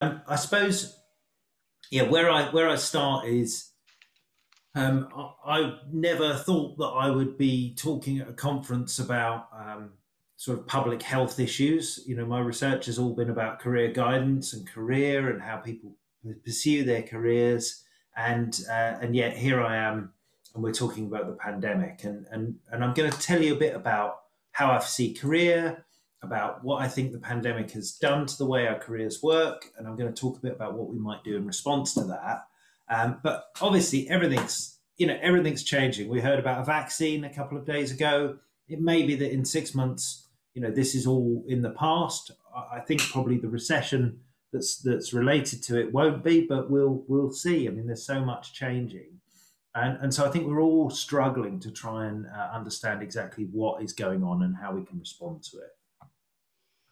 I suppose, yeah, where I start is I never thought that I would be talking at a conference about sort of public health issues. You know, my research has all been about career guidance and career and how people pursue their careers, and yet here I am, and we're talking about the pandemic, and I'm going to tell you a bit about how I see career, about what I think the pandemic has done to the way our careers work, and I'm going to talk a bit about what we might do in response to that. But obviously, everything's changing. We heard about a vaccine a couple of days ago. It may be that in 6 months, this is all in the past. I think probably the recession that's related to it won't be, but we'll see. I mean, there's so much changing, and so I think we're all struggling to try and understand exactly what is going on and how we can respond to it.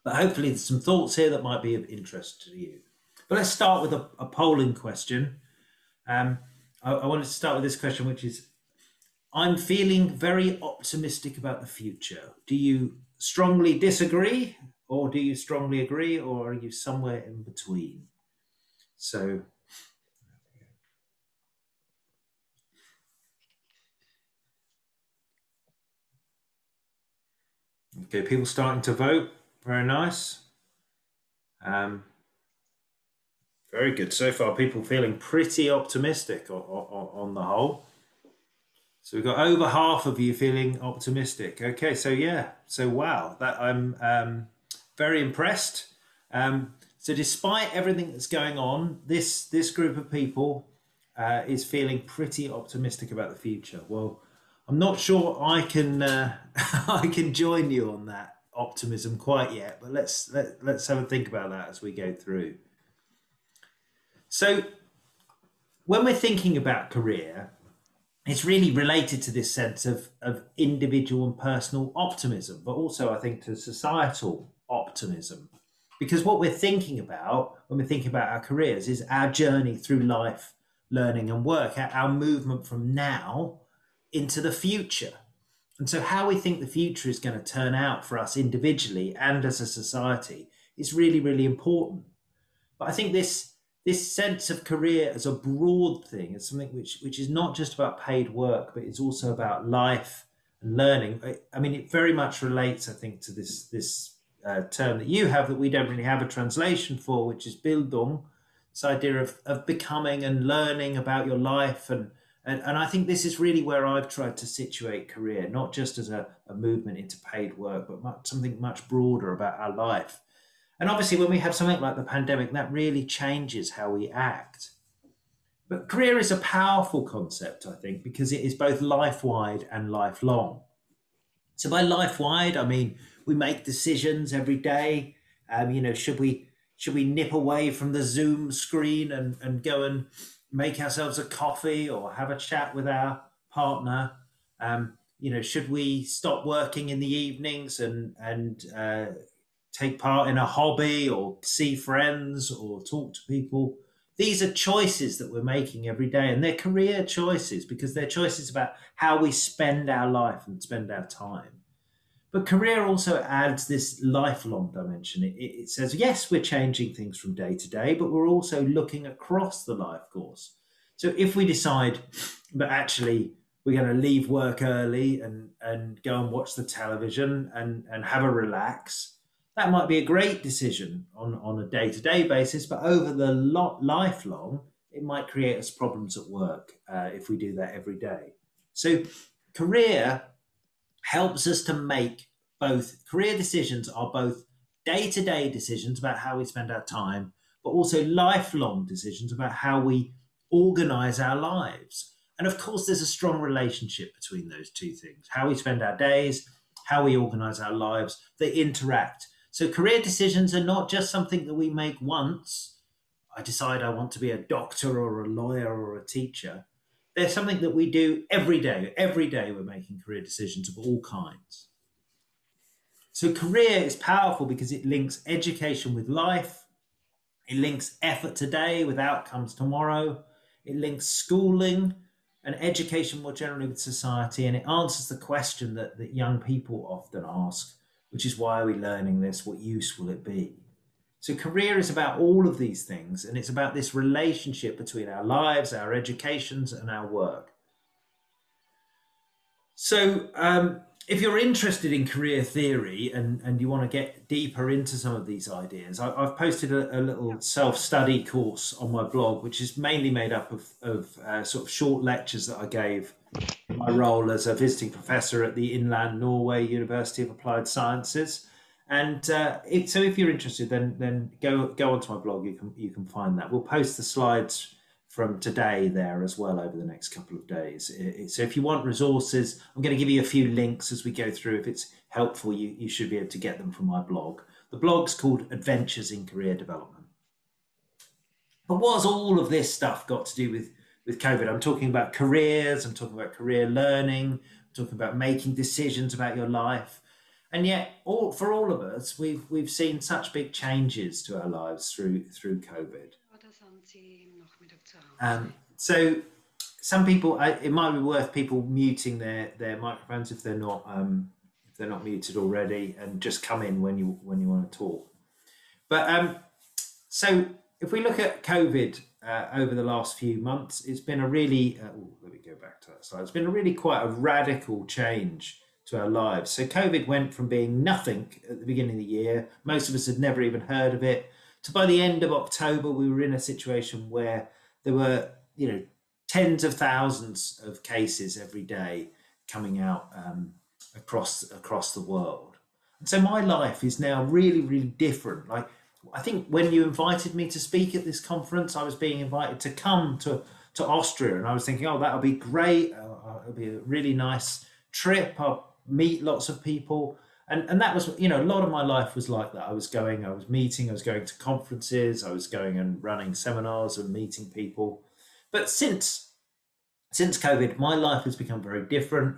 But hopefully, there's some thoughts here that might be of interest to you. But let's start with a polling question. Um, I wanted to start with this question, which is: I'm feeling very optimistic about the future. Do you strongly disagree, or do you strongly agree, or are you somewhere in between? So, okay, people starting to vote. Very nice. Um, very good. So far, people feeling pretty optimistic on the whole. So we've got over half of you feeling optimistic. Okay, so yeah, so wow, that I'm very impressed. So despite everything that's going on, this group of people is feeling pretty optimistic about the future. Well, I'm not sure I can I can join you on that optimism quite yet, but let's have a think about that as we go through. So when we're thinking about career, it's really related to this sense of individual and personal optimism, but also I think to societal optimism. Because what we're thinking about when we're thinking about our careers is our journey through life, learning, and work, our movement from now into the future. And so, how we think the future is going to turn out for us individually and as a society is really, really important. But I think this sense of career as a broad thing is something which is not just about paid work, but it's also about life and learning. I mean, it very much relates, I think, to this term that you have that we don't really have a translation for, which is Bildung. This idea of becoming and learning about your life, and I think this is really where I've tried to situate career, not just as a movement into paid work, but something much broader about our life. And obviously, when we have something like the pandemic, that really changes how we act. But career is a powerful concept, I think, because it is both life wide and lifelong. So by life wide, I mean we make decisions every day. Should we nip away from the Zoom screen and go and make ourselves a coffee or have a chat with our partner? Should we stop working in the evenings and take part in a hobby or see friends or talk to people? These are choices that we're making every day, and they're career choices because they're choices about how we spend our life and spend our time. But career also adds this lifelong dimension. It says, yes, we're changing things from day to day, but we're also looking across the life course. So if we decide that actually we're going to leave work early and go and watch the television and have a relax, that might be a great decision on a day to day basis, but over the lifelong, it might create us problems at work if we do that every day. So career helps us to make both career decisions are both day-to-day decisions about how we spend our time, but also lifelong decisions about how we organize our lives. And of course, there's a strong relationship between those two things: how we spend our days, how we organize our lives, they interact. So career decisions are not just something that we make once. I decide I want to be a doctor or a lawyer or a teacher. They're something that we do every day. Every day we're making career decisions of all kinds. So career is powerful because it links education with life. It links effort today with outcomes tomorrow. It links schooling and education more generally with society. And it answers the question that young people often ask, which is, why are we learning this? What use will it be? So career is about all of these things, and it's about this relationship between our lives, our educations, and our work. So, if you're interested in career theory and you want to get deeper into some of these ideas, I've posted a little self study course on my blog, which is mainly made up of sort of short lectures that I gave in my role as a visiting professor at the Inland Norway University of Applied Sciences. And so, if you're interested, then go onto my blog. You can find that. We'll post the slides from today there as well over the next couple of days. So if you want resources, I'm going to give you a few links as we go through. If it's helpful, you should be able to get them from my blog. The blog's called Adventures in Career Development. But what has all of this stuff got to do with COVID? I'm talking about careers, I'm talking about career learning, I'm talking about making decisions about your life. And yet, for all of us, we've seen such big changes to our lives through COVID. So some people, it might be worth people muting their microphones if they're not muted already, and just come in when you want to talk. But so if we look at COVID over the last few months, it's been a really let me go back to that slide. It's been a really quite a radical change to our lives. So COVID went from being nothing at the beginning of the year, most of us had never even heard of it, to by the end of October, we were in a situation where there were, tens of thousands of cases every day coming out across the world. And so my life is now really, really different. Like, I think when you invited me to speak at this conference, I was being invited to come to Austria, and I was thinking, oh, that'll be great. It'll be a really nice trip. I'll meet lots of people. And that was, a lot of my life was like that. I was going to conferences, I was going and running seminars and meeting people. But since COVID, my life has become very different.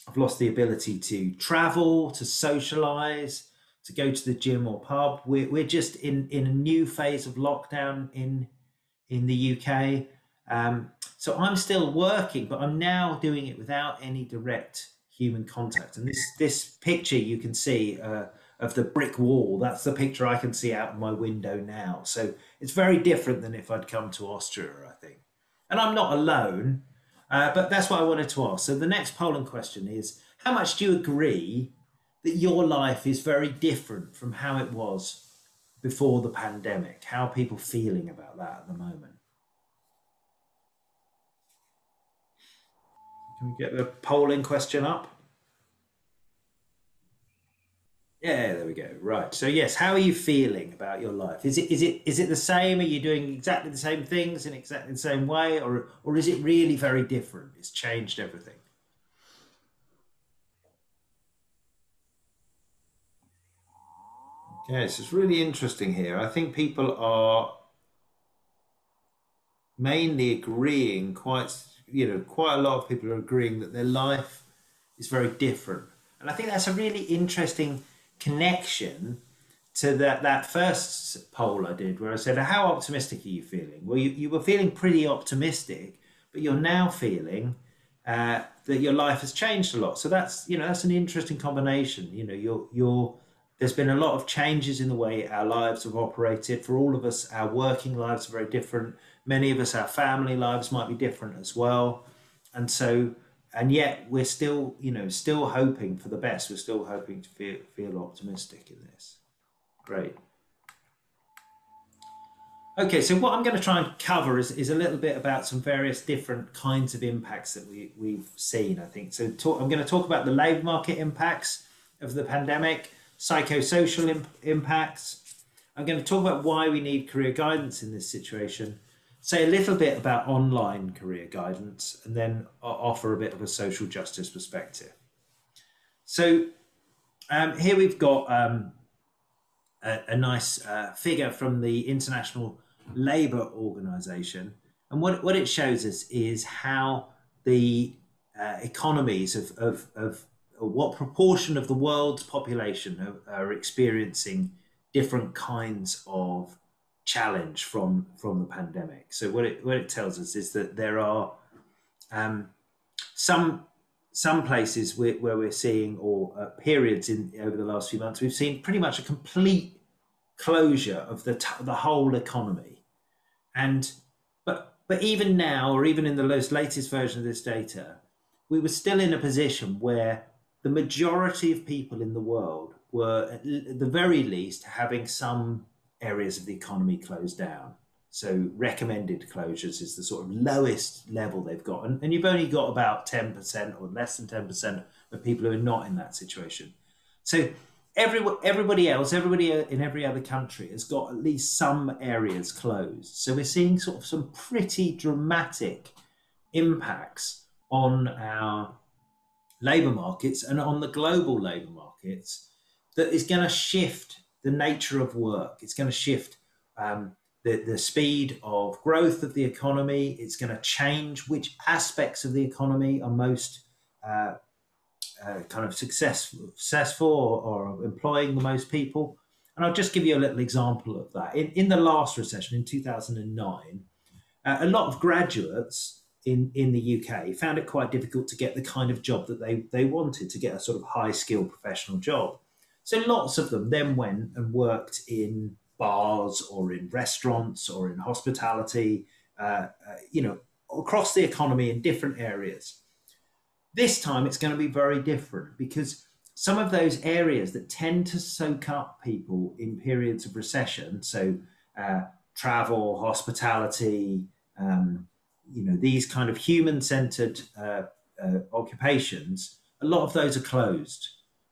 I've lost the ability to travel, to socialize, to go to the gym or pub. We're just in a new phase of lockdown in the UK. So I'm still working, but I'm now doing it without any direct human contact. And this picture you can see of the brick wall, that's the picture I can see out of my window now. So it's very different than if I'd come to Austria, I think. And I'm not alone, but that's what I wanted to ask. So the next polling question is, how much do you agree that your life is very different from how it was before the pandemic? How are people feeling about that at the moment? Can we get the polling question up? Yeah, there we go. Right. So yes, how are you feeling about your life? Is it the same? Are you doing exactly the same things in exactly the same way, or is it really very different? It's changed everything. Okay, so it's really interesting here. I think people are mainly agreeing quite a lot of people are agreeing that their life is very different. And I think that's a really interesting connection to that first poll I did, where I said, how optimistic are you feeling? Well, you were feeling pretty optimistic, but you're now feeling that your life has changed a lot. So that's an interesting combination. There's been a lot of changes in the way our lives have operated. For all of us, our working lives are very different. Many of us, our family lives might be different as well. And yet we're still hoping for the best. We're still hoping to feel optimistic in this. Great. Okay, so what I'm going to try and cover is a little bit about some various different kinds of impacts that we've seen, I think. So I'm going to talk about the labour market impacts of the pandemic, psychosocial impacts. I'm going to talk about why we need career guidance in this situation, say a little bit about online career guidance, and then offer a bit of a social justice perspective. So here we've got a nice figure from the International Labour Organization. And what it shows us is how the economies of what proportion of the world's population are experiencing different kinds of challenge from the pandemic. So what it tells us is that there are some places where we're seeing, or periods over the last few months, we've seen pretty much a complete closure of the whole economy. And but even now, or even in the latest version of this data, we were still in a position where the majority of people in the world were, at the very least, having some areas of the economy closed down. So recommended closures is the sort of lowest level they've got. And you've only got about 10% or less than 10% of people who are not in that situation. So everybody else, everybody in every other country has got at least some areas closed. So we're seeing sort of some pretty dramatic impacts on our labour markets and on the global labour markets that is going to shift the nature of work. It's going to shift the speed of growth of the economy. It's going to change which aspects of the economy are most kind of successful or employing the most people. And I'll just give you a little example of that. In the last recession in 2009, a lot of graduates in the UK found it quite difficult to get the kind of job that they wanted, to get a sort of high skilled professional job. So lots of them then went and worked in bars or in restaurants or in hospitality, across the economy in different areas. This time it's going to be very different because some of those areas that tend to soak up people in periods of recession, so travel, hospitality, these kind of human-centered occupations, a lot of those are closed.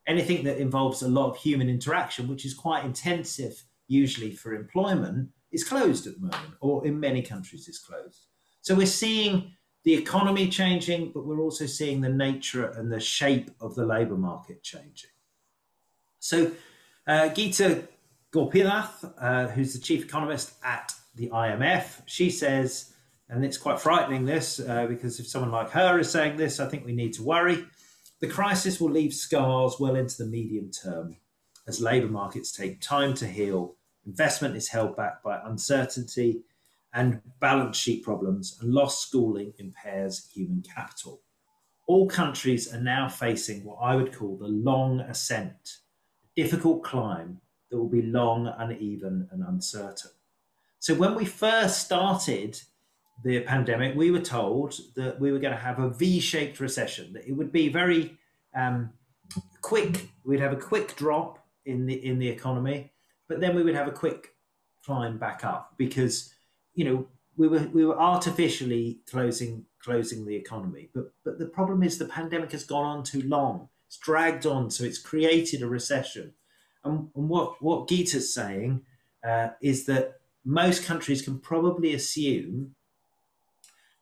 Anything that involves a lot of human interaction, which is quite intensive usually for employment, is closed at the moment, or in many countries is closed. So we're seeing the economy changing, but we're also seeing the nature and the shape of the labour market changing. So Geeta Gopinath, who's the chief economist at the IMF, she says, and it's quite frightening this, because if someone like her is saying this, I think we need to worry. The crisis will leave scars well into the medium term as labour markets take time to heal, investment is held back by uncertainty, and balance sheet problems and lost schooling impairs human capital. All countries are now facing what I would call the long ascent, a difficult climb that will be long, uneven, and uncertain. So when we first started the pandemic, we were told that we were going to have a V-shaped recession, that it would be very quick. We'd have a quick drop in the economy, but then we would have a quick climb back up because we were artificially closing the economy. But the problem is the pandemic has gone on too long. It's dragged on, so it's created a recession. And what Geeta's saying is that most countries can probably assume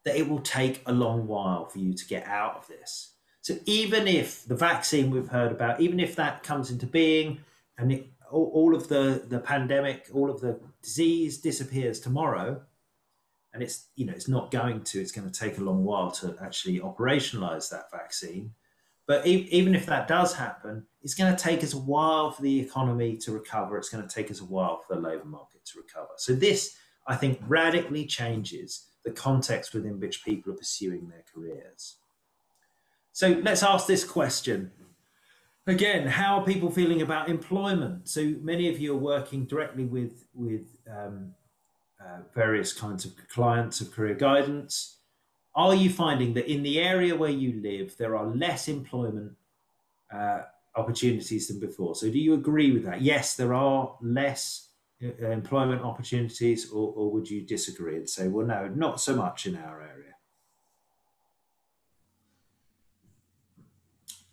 that it will take a long while for you to get out of this. So even if the vaccine we've heard about, even if that comes into being and all of the pandemic, all of the disease disappears tomorrow, and it's not going to, it's going to take a long while to actually operationalize that vaccine. But even if that does happen, it's going to take us a while for the economy to recover. It's going to take us a while for the labour market to recover. So this, I think, radically changes the context within which people are pursuing their careers. So let's ask this question. Again, how are people feeling about employment? So many of you are working directly with various kinds of clients of career guidance. Are you finding that in the area where you live, there are less employment opportunities than before? So do you agree with that? Yes, there are less employment opportunities, or would you disagree and say, well, no, not so much in our area?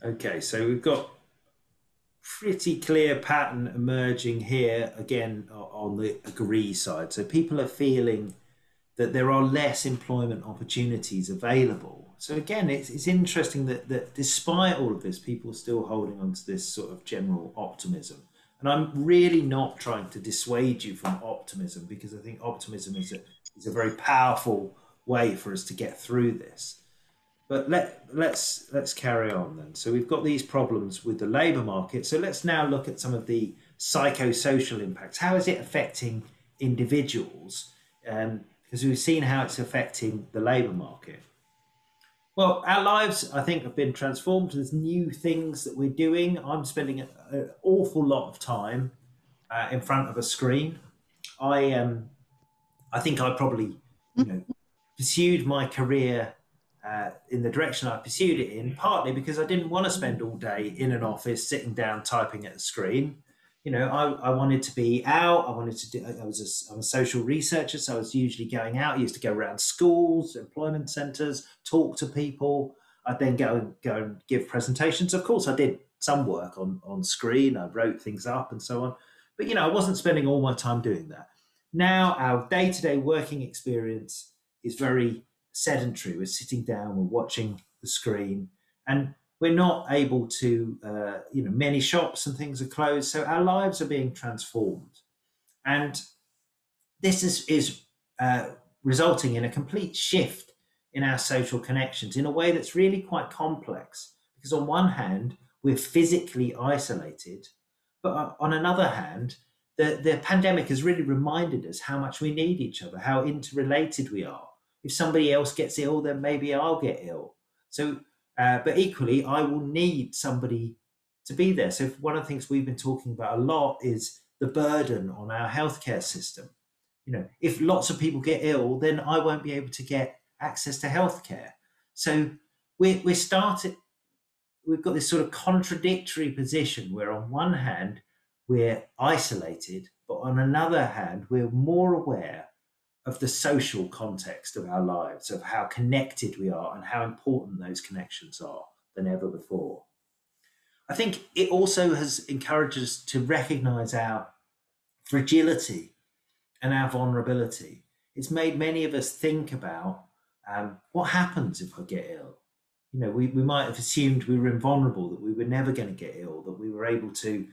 Okay, so we've got pretty clear pattern emerging here again on the agree side. So people are feeling that there are less employment opportunities available. So again, it's interesting that despite all of this, people are still holding on to this sort of general optimism. And I'm really not trying to dissuade you from optimism, because I think optimism is a very powerful way for us to get through this. But let's carry on then. So we've got these problems with the labour market. So let's now look at some of the psychosocial impacts. How is it affecting individuals? Because we've seen how it's affecting the labour market. Well, our lives, I think, have been transformed. There's new things that we're doing. I'm spending an awful lot of time in front of a screen. I think I probably, you know, pursued my career in the direction I pursued it in, partly because I didn't want to spend all day in an office sitting down typing at a screen. I wanted to be out. I wanted to do. I'm a social researcher, so I was usually going out. I used to go around schools, employment centres, talk to people. I'd then go and give presentations. Of course, I did some work on screen. I wrote things up and so on. But I wasn't spending all my time doing that. Now our day-to-day working experience is very sedentary. We're sitting down, we're watching the screen, and we're not able to. Many shops and things are closed, so our lives are being transformed, and this is resulting in a complete shift in our social connections in a way that's really quite complex. Because on one hand, we're physically isolated, but on another hand, the pandemic has really reminded us how much we need each other, how interrelated we are. If somebody else gets ill, then maybe I'll get ill. So, but equally, I will need somebody to be there. So, one of the things we've been talking about a lot is the burden on our healthcare system. If lots of people get ill, then I won't be able to get access to healthcare. So, we're starting. We've got this sort of contradictory position where, on one hand, we're isolated, but on another hand, we're more aware of the social context of our lives, of how connected we are and how important those connections are than ever before. I think it also has encouraged us to recognize our fragility and our vulnerability. It's made many of us think about what happens if I get ill. We might have assumed we were invulnerable, that we were never going to get ill, that we were able to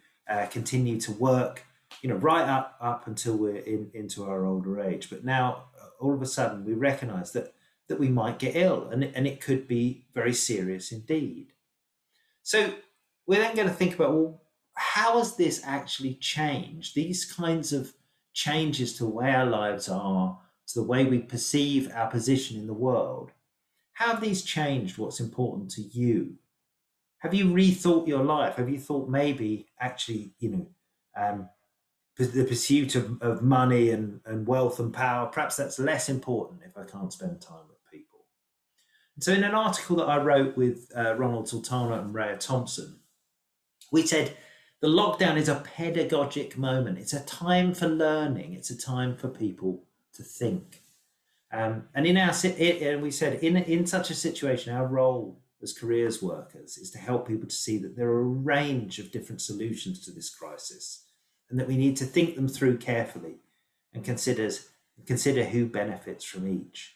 continue to work, right up until we're into our older age. But now, all of a sudden, we recognise that we might get ill, and it could be very serious indeed. So we're then going to think about, well, how has this actually changed? These kinds of changes to the way our lives are, to the way we perceive our position in the world. How have these changed what's important to you? Have you rethought your life? Have you thought maybe actually, the pursuit of money and wealth and power, perhaps that's less important if I can't spend time with people? And so in an article that I wrote with Ronald Sultana and Rhea Thompson, we said the lockdown is a pedagogic moment. It's a time for learning. It's a time for people to think. And we said in such a situation, our role as careers workers is to help people to see that there are a range of different solutions to this crisis, and that we need to think them through carefully and consider who benefits from each.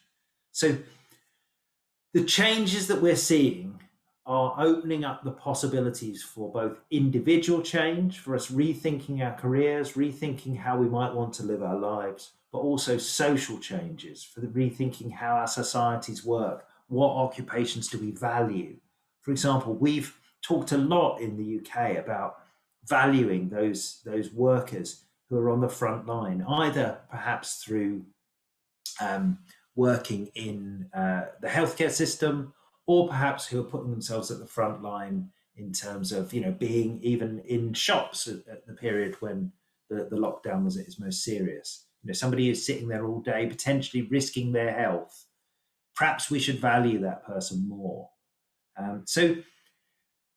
So the changes that we're seeing are opening up the possibilities for both individual change, for us rethinking our careers, rethinking how we might want to live our lives, but also social changes for the rethinking how our societies work. What occupations do we value? For example, we've talked a lot in the UK about valuing those workers who are on the front line, either perhaps through working in the healthcare system, or perhaps who are putting themselves at the front line in terms of being even in shops at the period when the lockdown was at its most serious. Somebody who's sitting there all day, potentially risking their health. Perhaps we should value that person more. So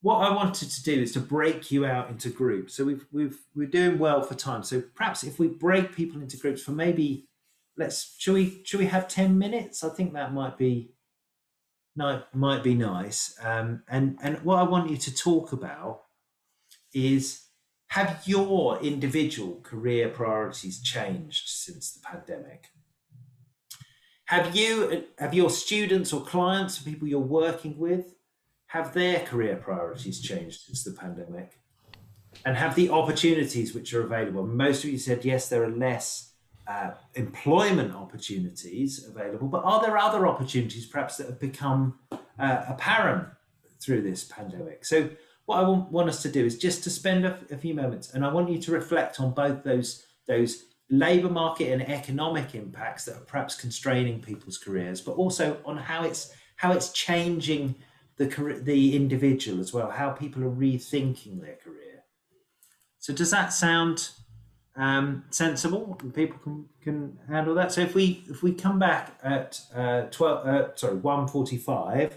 what I wanted to do is to break you out into groups. So we're doing well for time. So perhaps if we break people into groups for maybe should we have 10 minutes? I think that might be nice. And what I want you to talk about is, have your individual career priorities changed since the pandemic? Have your students or clients or people you're working with, have their career priorities changed since the pandemic? And have the opportunities which are available? Most of you said yes, there are less employment opportunities available, but are there other opportunities perhaps that have become apparent through this pandemic? So what I want us to do is just to spend a few moments, and I want you to reflect on both those labour market and economic impacts that are perhaps constraining people's careers, but also on how it's changing the individual as well, how people are rethinking their career. So does that sound sensible, and people can handle that. So if we come back at 1:45,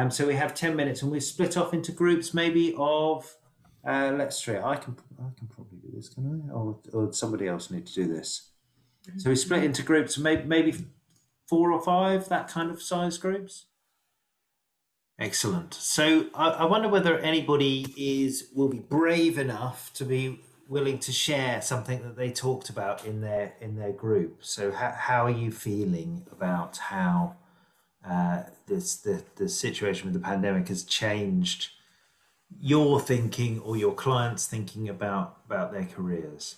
so we have 10 minutes, and we split off into groups, maybe of let's try. I can probably do this, can I? Or somebody else need to do this. So we split into groups, maybe 4 or 5, that kind of size groups. Excellent. So I wonder whether anybody will be brave enough to be willing to share something that they talked about in their group. So how are you feeling about how the situation with the pandemic has changed your thinking or your clients' thinking about their careers?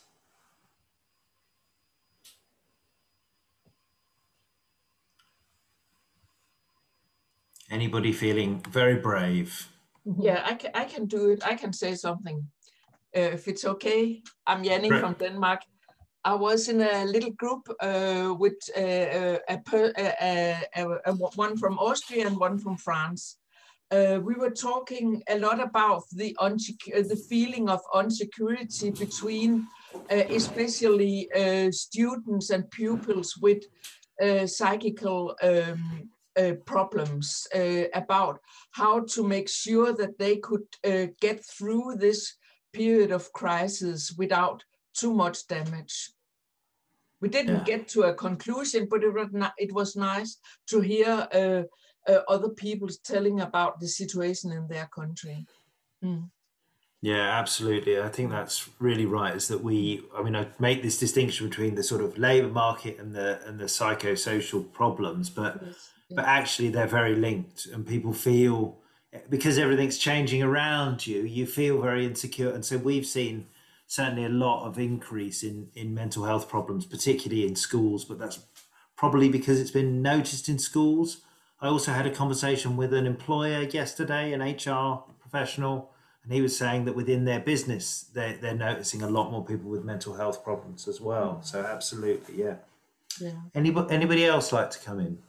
Anybody feeling very brave? Yeah, I can do it. I can say something. If it's okay. I'm Janni from Denmark. I was in a little group with one from Austria and one from France. We were talking a lot about the feeling of insecurity between especially students and pupils with psychical problems, about how to make sure that they could get through this period of crisis without too much damage. We didn't get to a conclusion, but it was nice to hear other people telling about the situation in their country. Yeah, absolutely. I think that's really right. Is that I make this distinction between the sort of labour market and the psychosocial problems, but actually they're very linked, and people feel, because everything's changing around you, you feel very insecure. And so we've seen certainly a lot of increase in mental health problems, particularly in schools, but that's probably because it's been noticed in schools. I also had a conversation with an employer yesterday, an HR professional, and he was saying that within their business, they're noticing a lot more people with mental health problems as well. So absolutely, yeah. Anybody else like to come in?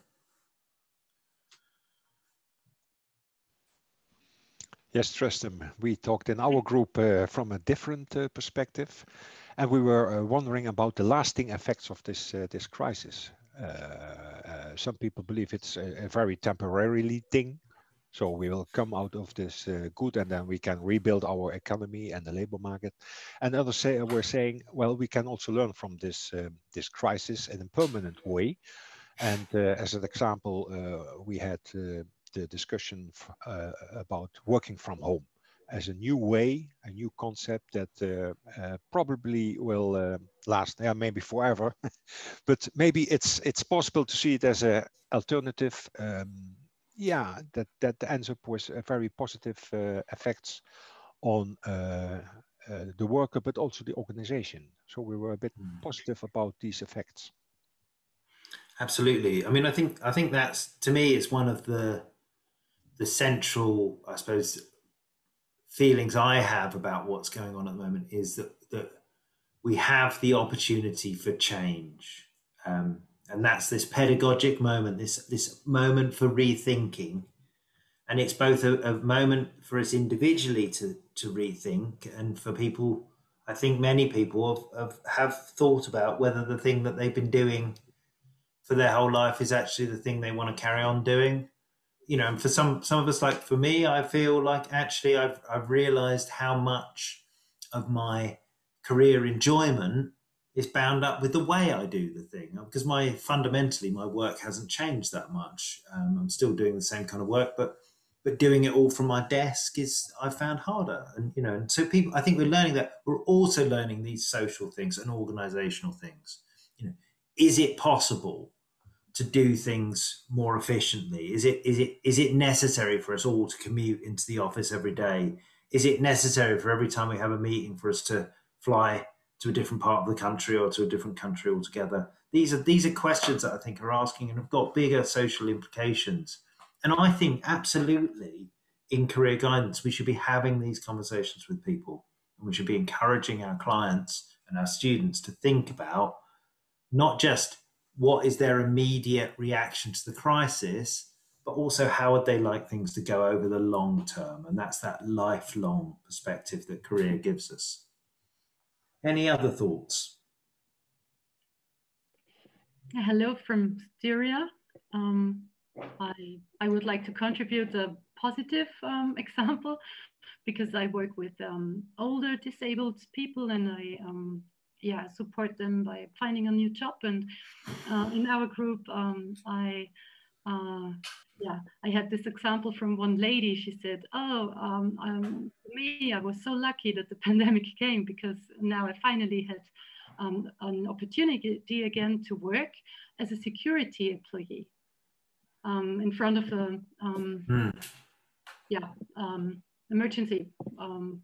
Yes, Tristan, we talked in our group from a different perspective, and we were wondering about the lasting effects of this crisis. Some people believe it's a very temporarily thing, so we will come out of this good, and then we can rebuild our economy and the labor market. And others were saying, well, we can also learn from this crisis in a permanent way. And as an example, we had the discussion about working from home as a new way, a new concept that probably will last, maybe forever, but maybe it's possible to see it as an alternative. That ends up with very positive effects on the worker, but also the organization. So we were a bit positive about these effects. Absolutely. I mean, I think that's, to me, it's one of the central, I suppose, feelings I have about what's going on at the moment, is that we have the opportunity for change, and that's this pedagogic moment, this moment for rethinking, and it's both a moment for us individually to rethink, and for people. I think many people have thought about whether the thing that they've been doing for their whole life is actually the thing they want to carry on doing. And for some of us, like for me, I feel like actually I've realized how much of my career enjoyment is bound up with the way I do the thing, because fundamentally my work hasn't changed that much. I'm still doing the same kind of work, but doing it all from my desk I found harder. And so I think we're learning that. We're also learning these social things and organizational things. Is it possible to do things more efficiently? Is it necessary for us all to commute into the office every day? Is it necessary for every time we have a meeting for us to fly to a different part of the country or to a different country altogether? These are questions that I think are asking and have got bigger social implications. And I think absolutely in career guidance, we should be having these conversations with people, and we should be encouraging our clients and our students to think about not just what is their immediate reaction to the crisis, but also how would they like things to go over the long term. And that's that lifelong perspective that career gives us. Any other thoughts? Hello from Styria. I would like to contribute a positive example, because I work with older disabled people, and I support them by finding a new job. And in our group, I had this example from one lady. She said, me, I was so lucky that the pandemic came, because now I finally had an opportunity again to work as a security employee in front of a emergency. And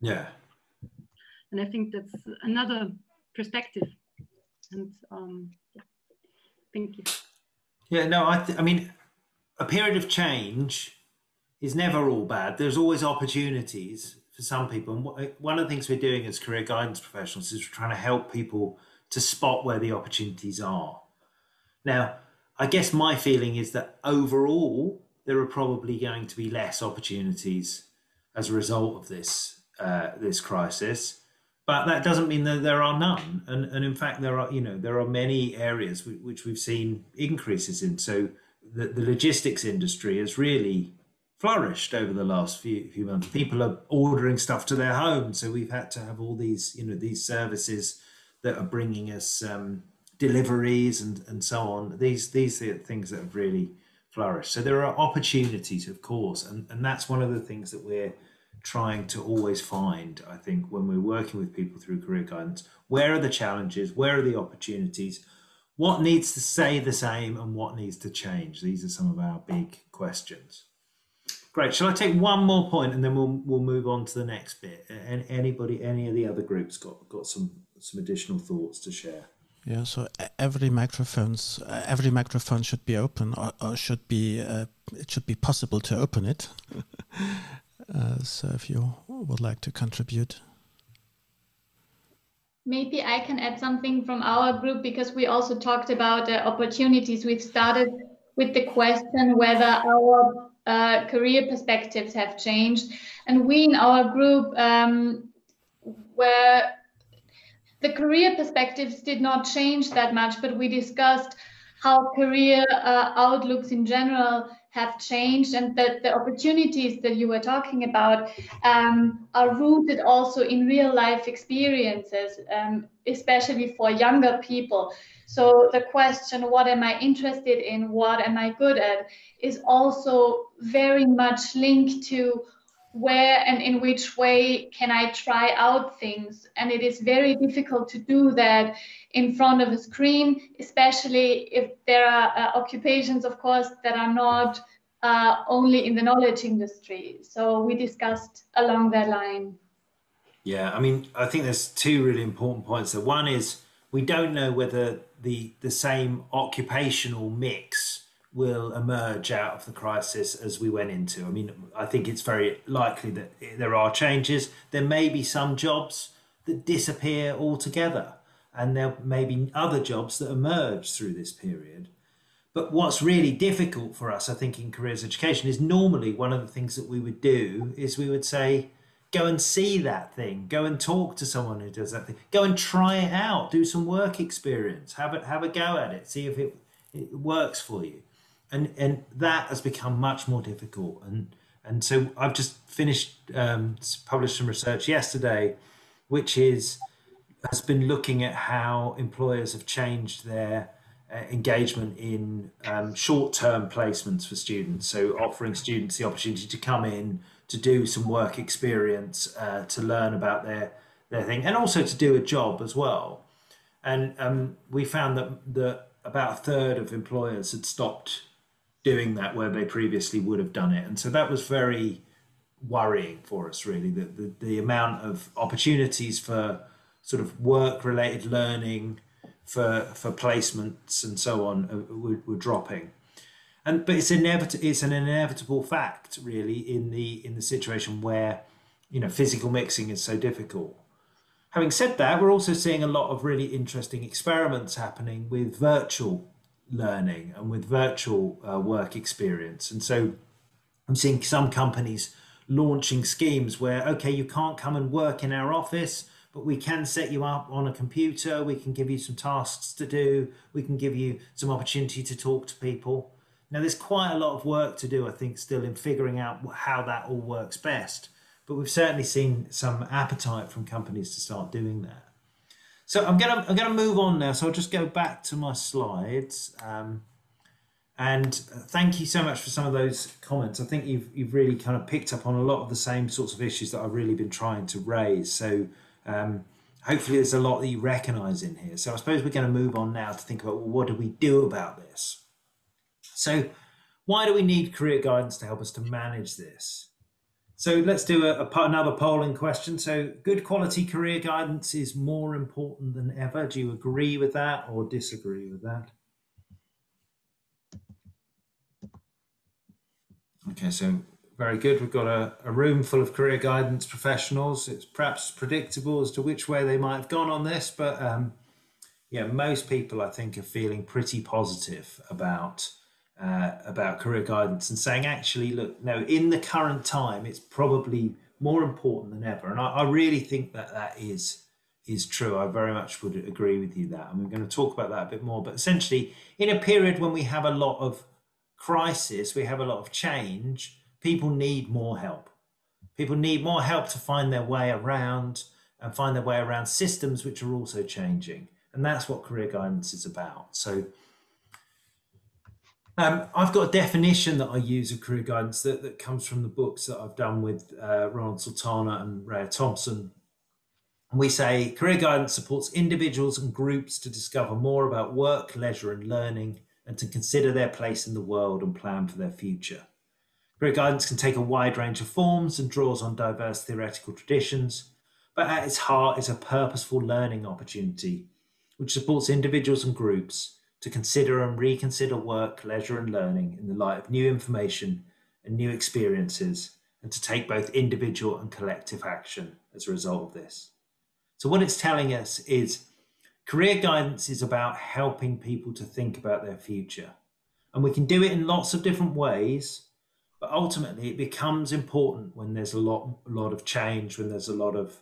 I think that's another perspective. And thank you. Yeah, no, I mean, a period of change is never all bad. There's always opportunities for some people. And one of the things we're doing as career guidance professionals is we're trying to help people to spot where the opportunities are. Now, I guess my feeling is that overall, there are probably going to be less opportunities as a result of this crisis. But that doesn't mean that there are none. And in fact, there are many areas which we've seen increases in. So the logistics industry has really flourished over the last few months. People are ordering stuff to their home. So we've had to have all these, these services that are bringing us deliveries and so on. These are things that have really flourished. So there are opportunities, of course. And that's one of the things that we're trying to always find, I think, when we're working with people through career guidance. Where are the challenges? Where are the opportunities? What needs to stay the same and what needs to change? These are some of our big questions. Great. Shall I take one more point and then we'll move on to the next bit? Any of the other groups got some additional thoughts to share? Yeah. So every microphone should be open, or should be it should be possible to open it. So if you would like to contribute. Maybe I can add something from our group, because we also talked about opportunities. We've started with the question whether our career perspectives have changed. And we in our group, where the career perspectives did not change that much, but we discussed how career outlooks in general have changed, and that the opportunities that you were talking about are rooted also in real life experiences, especially for younger people. So the question, what am I interested in, what am I good at, is also very much linked to where and in which way can I try out things. And it is very difficult to do that in front of a screen, especially if there are occupations, of course, that are not only in the knowledge industry. So we discussed along that line. Yeah, I mean, I think there's two really important points there. One is we don't know whether the same occupational mix will emerge out of the crisis as we went into. I mean, I think it's very likely that there are changes. There may be some jobs that disappear altogether, and there may be other jobs that emerge through this period. But what's really difficult for us, I think, in careers education is normally one of the things that we would do is we would say, go and see that thing, go and talk to someone who does that thing, go and try it out, do some work experience, have a go at it, see if it works for you. And that has become much more difficult. And so I've just published some research yesterday, which has been looking at how employers have changed their engagement in short-term placements for students. So offering students the opportunity to come in, to do some work experience, to learn about their thing, and also to do a job as well. And we found that about a third of employers had stopped doing that where they previously would have done it. And so that was very worrying for us, really, that the amount of opportunities for sort of work-related learning, for placements and so on were dropping. But it's an inevitable fact, really, in the situation where, physical mixing is so difficult. Having said that, we're also seeing a lot of really interesting experiments happening with virtual learning and with virtual work experience. And so I'm seeing some companies launching schemes where, okay, you can't come and work in our office, but we can set you up on a computer. We can give you some tasks to do. We can give you some opportunity to talk to people. Now, there's quite a lot of work to do, I think, still in figuring out how that all works best. But we've certainly seen some appetite from companies to start doing that. So I'm gonna move on now. So I'll just go back to my slides. And thank you so much for some of those comments. I think you've really kind of picked up on a lot of the same sorts of issues that I've really been trying to raise. So hopefully there's a lot that you recognise in here. So I suppose we're going to move on now to think about, well, what do we do about this? So why do we need career guidance to help us to manage this? So let's do another polling question. So good quality career guidance is more important than ever. Do you agree with that or disagree with that? Okay, so very good. We've got a room full of career guidance professionals. It's perhaps predictable as to which way they might have gone on this, but yeah, most people I think are feeling pretty positive about career guidance and saying, actually, look, no, in the current time, it's probably more important than ever. And I really think that is true. I very much would agree with you that. And we're going to talk about that a bit more. But essentially, in a period when we have a lot of crisis, we have a lot of change, people need more help. People need more help to find their way around and find their way around systems which are also changing. And that's what career guidance is about. So I've got a definition that I use of career guidance that comes from the books that I've done with Ronald Sultana and Rhea Thompson. And we say career guidance supports individuals and groups to discover more about work, leisure and learning, and to consider their place in the world and plan for their future. Career guidance can take a wide range of forms and draws on diverse theoretical traditions, but at its heart is a purposeful learning opportunity which supports individuals and groups to consider and reconsider work, leisure and learning in the light of new information and new experiences, and to take both individual and collective action as a result of this. So what it's telling us is career guidance is about helping people to think about their future. And we can do it in lots of different ways, but ultimately it becomes important when there's a lot of change, when there's a lot of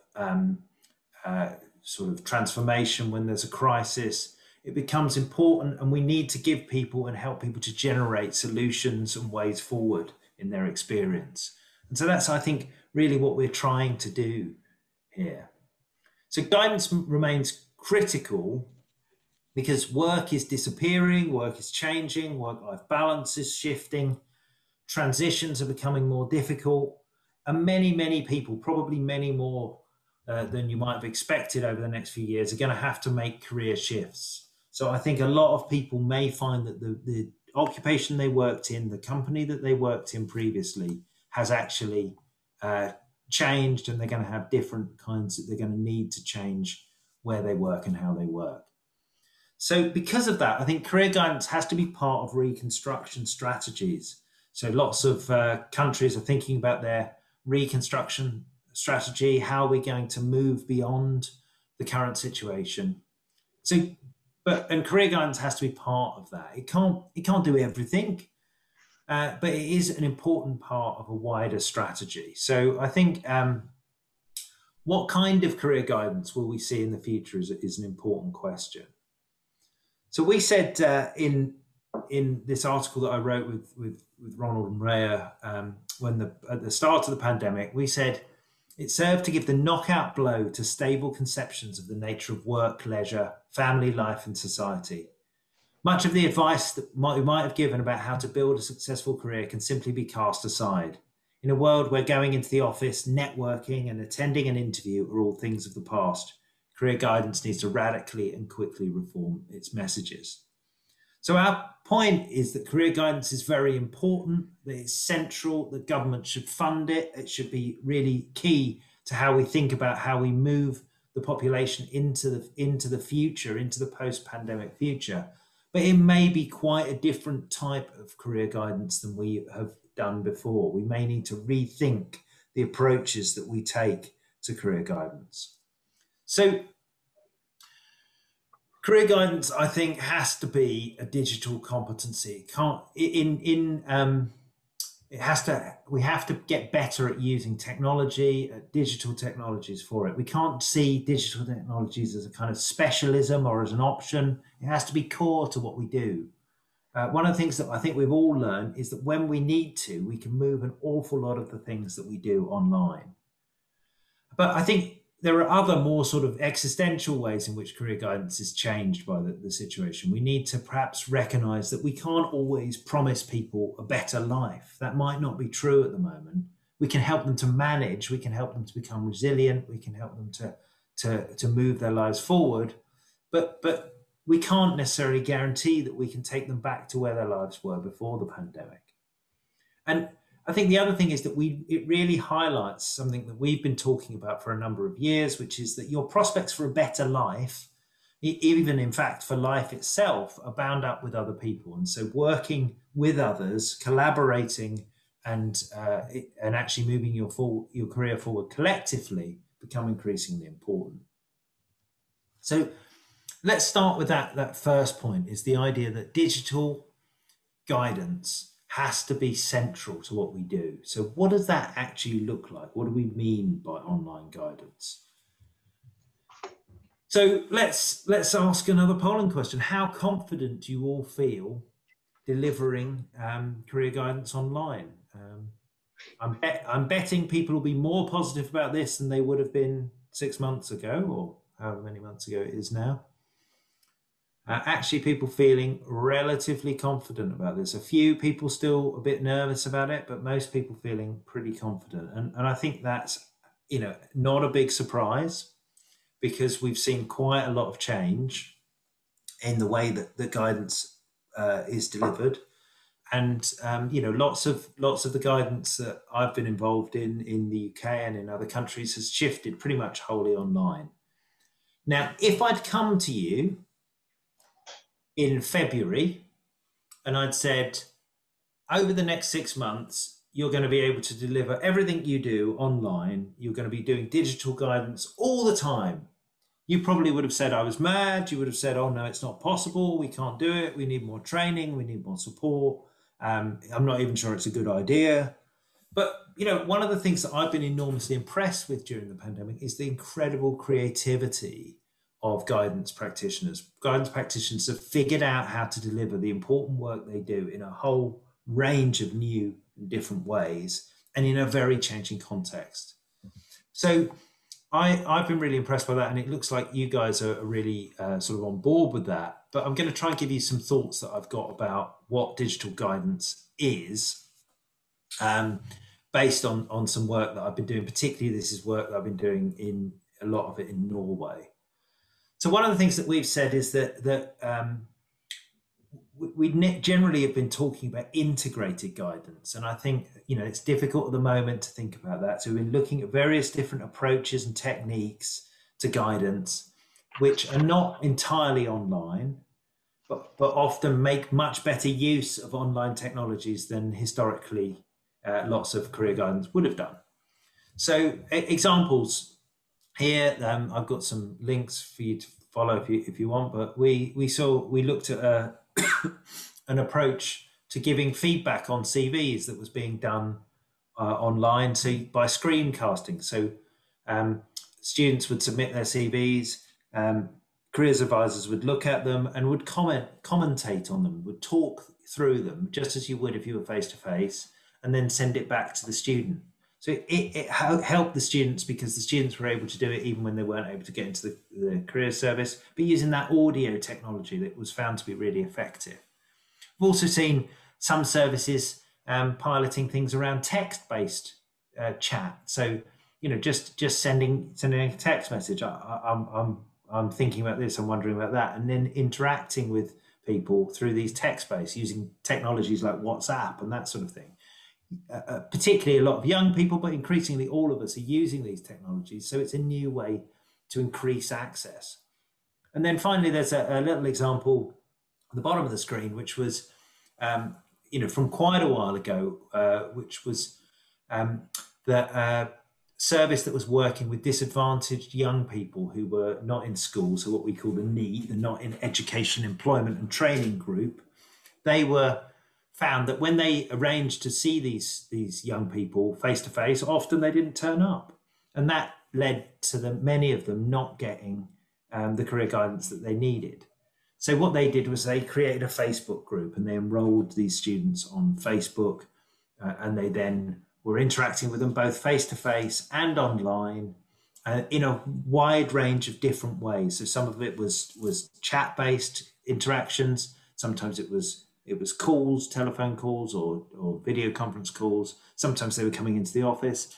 sort of transformation, when there's a crisis. It becomes important, and we need to give people and help people to generate solutions and ways forward in their experience. And so that's, I think, really what we're trying to do here. So guidance remains critical because work is disappearing, work is changing, work-life balance is shifting, transitions are becoming more difficult, and many people, probably many more than you might have expected over the next few years, are going to have to make career shifts. So I think a lot of people may find that the occupation they worked in, the company that they worked in previously, has actually changed, and they're going to have different kinds that they're going to need to change where they work and how they work. So because of that, I think career guidance has to be part of reconstruction strategies. So lots of countries are thinking about their reconstruction strategy. How are we going to move beyond the current situation? So, and career guidance has to be part of that. It can't do everything, but it is an important part of a wider strategy. So I think what kind of career guidance will we see in the future is an important question. So we said in this article that I wrote with Ronald and Rhea at the start of the pandemic, we said it served to give the knockout blow to stable conceptions of the nature of work, leisure, family life and society. Much of the advice that we might have given about how to build a successful career can simply be cast aside. In a world where going into the office, networking and attending an interview are all things of the past, career guidance needs to radically and quickly reform its messages. So our point is that career guidance is very important, that it's central, that government should fund it. It should be really key to how we think about how we move the population into the future, into the post-pandemic future. But it may be quite a different type of career guidance than we have done before. We may need to rethink the approaches that we take to career guidance. So career guidance, I think, has to be a digital competency. we have to get better at using technology, digital technologies for it. We can't see digital technologies as a kind of specialism or as an option. It has to be core to what we do. One of the things that I think we've all learned is that when we need to, we can move an awful lot of the things that we do online. But I think there are other more sort of existential ways in which career guidance is changed by the situation. We need to perhaps recognize that we can't always promise people a better life. That might not be true at the moment. We can help them to manage, we can help them to become resilient, we can help them to move their lives forward, but we can't necessarily guarantee that we can take them back to where their lives were before the pandemic. And I think the other thing is that it really highlights something that we've been talking about for a number of years, which is that your prospects for a better life, even in fact for life itself, are bound up with other people. And so working with others, collaborating, and actually moving your career forward collectively become increasingly important. So let's start with that first point, is the idea that digital guidance has to be central to what we do. So what does that actually look like? What do we mean by online guidance? So let's ask another polling question. How confident do you all feel delivering career guidance online? I'm betting people will be more positive about this than they would have been 6 months ago, or however many months ago it is now. Actually, people feeling relatively confident about this. A few people still a bit nervous about it, but most people feeling pretty confident. And I think that's, not a big surprise, because we've seen quite a lot of change in the way that the guidance is delivered. And, lots of the guidance that I've been involved in the UK and in other countries has shifted pretty much wholly online. Now, if I'd come to you in February and I'd said, over the next 6 months, you're going to be able to deliver everything you do online, you're going to be doing digital guidance all the time, you probably would have said I was mad. You would have said, oh no, it's not possible, we can't do it, we need more training, we need more support, I'm not even sure it's a good idea. But one of the things that I've been enormously impressed with during the pandemic is the incredible creativity of guidance practitioners. Guidance practitioners have figured out how to deliver the important work they do in a whole range of new and different ways and in a very changing context. So I've been really impressed by that, and it looks like you guys are really sort of on board with that. But I'm going to try and give you some thoughts that I've got about what digital guidance is, based on some work that I've been doing. Particularly, this is work that I've been doing in a lot of it in Norway. So one of the things that we've said is that we generally have been talking about integrated guidance. And I think, it's difficult at the moment to think about that. So we've been looking at various different approaches and techniques to guidance, which are not entirely online, but often make much better use of online technologies than historically lots of career guidance would have done. So examples here, I've got some links for you to follow if you want, but we looked at an approach to giving feedback on CVs that was being done online, so by screencasting. So students would submit their CVs, careers advisors would look at them and would commentate on them, would talk through them just as you would if you were face to face, and then send it back to the student. So it helped the students, because the students were able to do it even when they weren't able to get into the career service, but using that audio technology that was found to be really effective. We've also seen some services piloting things around text-based chat. So, just sending a text message. I'm thinking about this, I'm wondering about that, and then interacting with people through these text-based, using technologies like WhatsApp and that sort of thing. Particularly a lot of young people, but increasingly all of us are using these technologies. So it's a new way to increase access. And then finally, there's a little example at the bottom of the screen, which was, from quite a while ago, which was the service that was working with disadvantaged young people who were not in school. So what we call the NEET, the Not in Education, Employment and Training Group. They were found that when they arranged to see these young people face to face, often they didn't turn up, and that led to many of them not getting the career guidance that they needed. So what they did was they created a Facebook group, and they enrolled these students on Facebook, and they then were interacting with them both face to face and online in a wide range of different ways. So some of it was chat based interactions. Sometimes it was calls, telephone calls, or video conference calls. Sometimes they were coming into the office.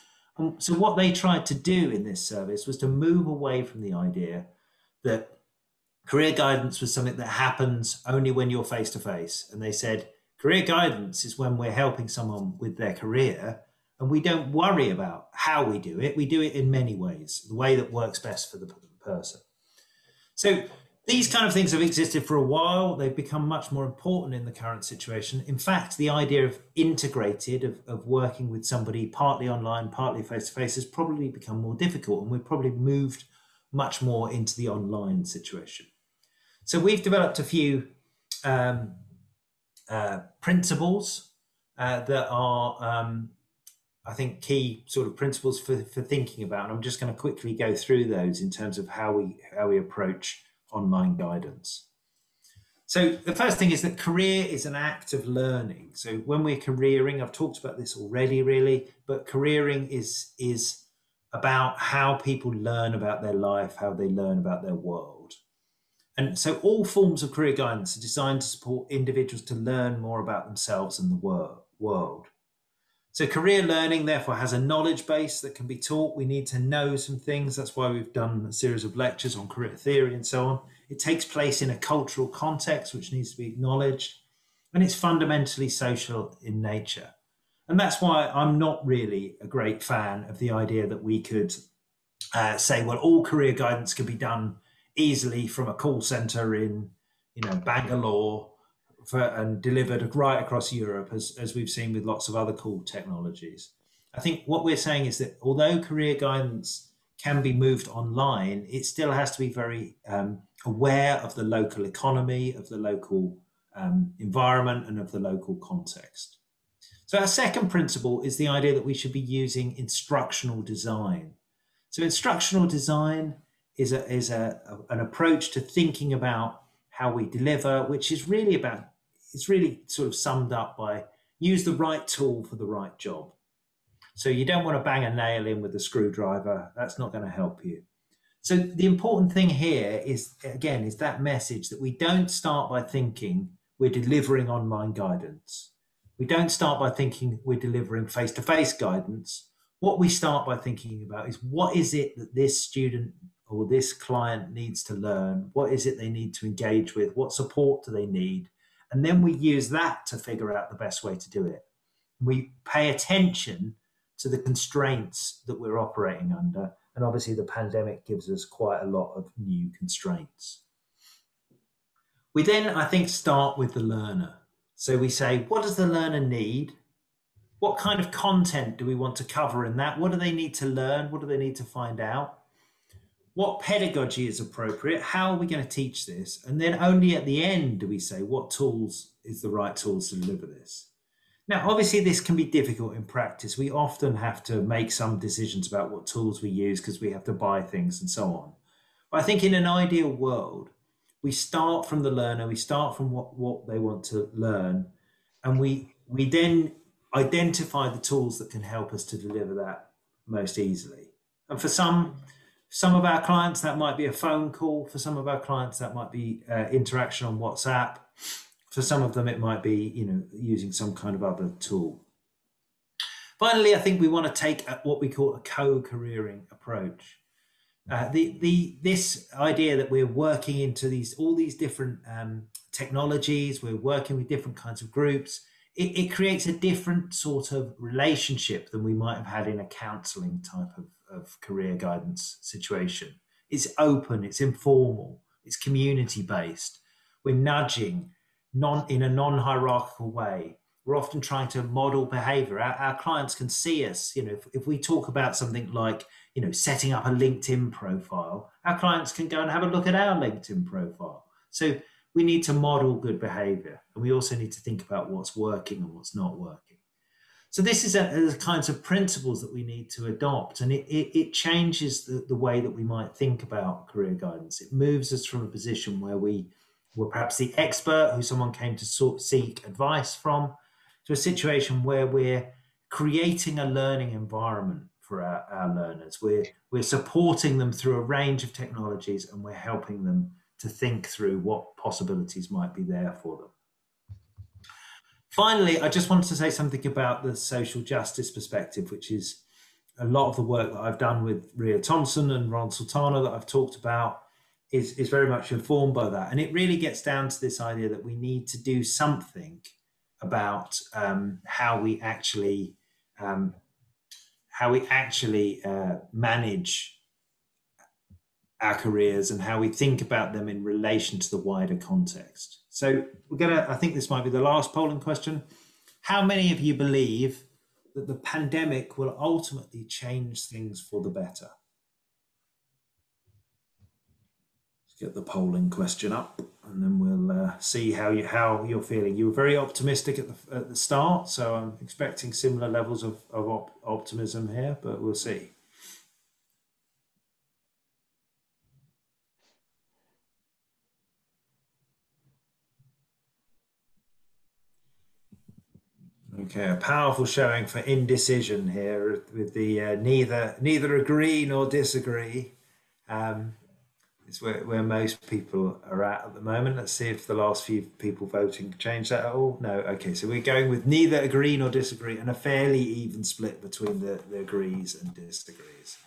So what they tried to do in this service was to move away from the idea that career guidance was something that happens only when you're face to face. And they said, career guidance is when we're helping someone with their career, and we don't worry about how we do it. We do it in many ways, the way that works best for the person. So these kind of things have existed for a while. They've become much more important in the current situation. In fact, the idea of integrated, of working with somebody partly online, partly face-to-face has probably become more difficult, and we've probably moved much more into the online situation. So we've developed a few principles that are, I think, key sort of principles for thinking about. And I'm just going to quickly go through those in terms of how we approach online guidance. So the first thing is that career is an act of learning. So when we're careering, I've talked about this already really, but careering is about how people learn about their life, how they learn about their world. And so all forms of career guidance are designed to support individuals to learn more about themselves and the world. So career learning, therefore, has a knowledge base that can be taught. We need to know some things. That's why we've done a series of lectures on career theory and so on. It takes place in a cultural context, which needs to be acknowledged. And it's fundamentally social in nature. And that's why I'm not really a great fan of the idea that we could say, well, all career guidance can be done easily from a call center in, Bangalore, and delivered right across Europe, as we've seen with lots of other cool technologies. I think what we're saying is that although career guidance can be moved online, it still has to be very aware of the local economy, of the local environment, and of the local context. So our second principle is the idea that we should be using instructional design. So instructional design is an approach to thinking about how we deliver, which is really about, it's really sort of summed up by use the right tool for the right job. So you don't want to bang a nail in with a screwdriver. That's not going to help you. So the important thing here is, again, is that message that we don't start by thinking we're delivering online guidance. We don't start by thinking we're delivering face-to-face guidance. What we start by thinking about is, what is it that this student or this client needs to learn? What is it they need to engage with? What support do they need? And then we use that to figure out the best way to do it. We pay attention to the constraints that we're operating under. And obviously the pandemic gives us quite a lot of new constraints. We then, I think, start with the learner. So we say, what does the learner need? What kind of content do we want to cover in that? What do they need to learn? What do they need to find out? What pedagogy is appropriate? How are we going to teach this? And then only at the end do we say, what tools is the right tools to deliver this? Now, obviously, this can be difficult in practice. We often have to make some decisions about what tools we use because we have to buy things and so on. But I think in an ideal world, we start from the learner, we start from what they want to learn, and we then identify the tools that can help us to deliver that most easily. And for some of our clients, that might be a phone call. For some of our clients, that might be interaction on WhatsApp. For some of them, it might be, using some kind of other tool. Finally, I think we want to take what we call a co-careering approach. This idea that we're working into all these different technologies, we're working with different kinds of groups, it creates a different sort of relationship than we might have had in a counselling type of career guidance situation. It's open, it's informal, it's community-based. We're nudging in a non-hierarchical way. We're often trying to model behavior. Our clients can see us, if we talk about something like, setting up a LinkedIn profile, our clients can go and have a look at our LinkedIn profile. So we need to model good behavior, and we also need to think about what's working and what's not working. So this is the kinds of principles that we need to adopt, and it changes the way that we might think about career guidance. It moves us from a position where we were perhaps the expert who someone came to seek advice from, to a situation where we're creating a learning environment for our learners. We're supporting them through a range of technologies, and we're helping them to think through what possibilities might be there for them. Finally, I just wanted to say something about the social justice perspective, which is a lot of the work that I've done with Ria Thompson and Ron Sultana that I've talked about is very much informed by that. And it really gets down to this idea that we need to do something about how we actually manage our careers and how we think about them in relation to the wider context. So I think this might be the last polling question. How many of you believe that the pandemic will ultimately change things for the better? Let's get the polling question up, and then we'll see how you're feeling. You were very optimistic at the start, so I'm expecting similar levels of optimism here, but we'll see. Okay, a powerful showing for indecision here with the neither agree nor disagree. It's where most people are at the moment. Let's see if the last few people voting change that at all. No, okay, so we're going with neither agree nor disagree, and a fairly even split between the agrees and disagrees.